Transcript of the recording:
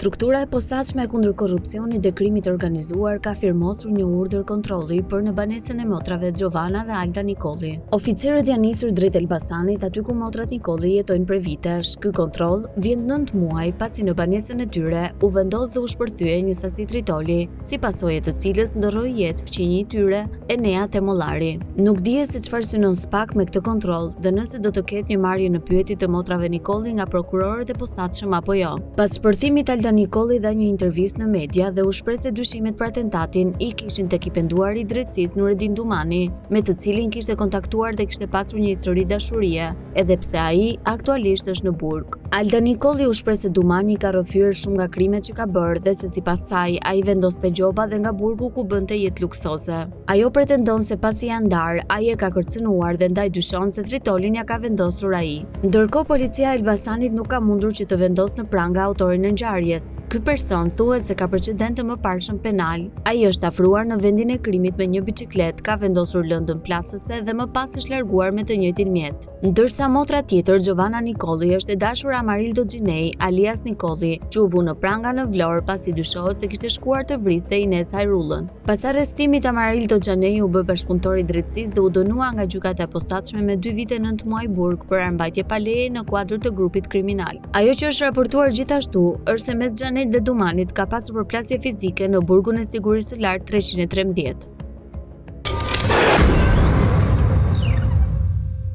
Struktura e posaçme e kundër korrupsionit dhe krimit të organizuar ka firmosur një urdhër kontrolli për në banesën e motrave Giovanna dhe Alta Nikolli. Oficerët janë nisur drejt Elbasanit, aty ku motrat Nikolli jetojnë prej vitesh. Ky kontroll vjen 9 muaj pasi në banesën e tyre u vendos dhe u shpërthye një sasi tritoli, si pasojë të cilës ndorroi jetë fëmijë i tyre, Enea Themollari. Nuk dihet se çfarë synon SPAK me këtë kontroll dhe nëse do të ketë një marrje në pyetje të motrave Nikolli nga prokurorët e posaçëm apo jo. Pas shpërthimit Alta Nikolli dha një intervistë në media dhe u shpreh se dyshimet për atentatin i kishin tek i penduari i drejtësisë Nureddin Dumani, me të cilin kishte kontaktuar dhe kishte pasur një histori dashurie, edhe pse ai aktualisht është në burg. Alta Nikolli u shpreh se Dumani ka rrëfyer shumë nga krimet që ka bërë dhe se sipas saj ai vendoste gjoba dhe nga burgu ku bënte jetë luksoze. Ajo pretendon se pasi janë ndarë, ai e ka kërcënuar dhe ndaj dyshon se tritolin ja ka vendosur ai. Ndërkohë policia e Elbasanit nuk ka mundur që të vendosë në pranga autorin e ngjarjes. Ky person thuhet se ka precedent të mëparshëm penal. Ai është afruar në vendin e krimit me një biçikletë, ka vendosur lëndën plasëse dhe më pas është larguar me të njëjtin mjet. Ndërsa motra tjetër, Giovanna Nikolli, është e dashur Amarildo Xhinei, alias Nikolli, që u vu në pranga në Vlorë pasi dyshohet se kishte shkuar të vriste Ines Hajrullën. Pas arrestimit, Amarildo Xhinei u bë bashkëpunëtor i drejtësisë dhe u dënua nga gjykata e posaçme me 2 vite 9 muaj burg për armbajtje pa leje në kuadër të grupit kriminal. Ajo që është raportuar gjithashtu është se mes Xhaneit dhe Dumanit ka pasur përplasje fizike në burgun e sigurisë së lartë 313.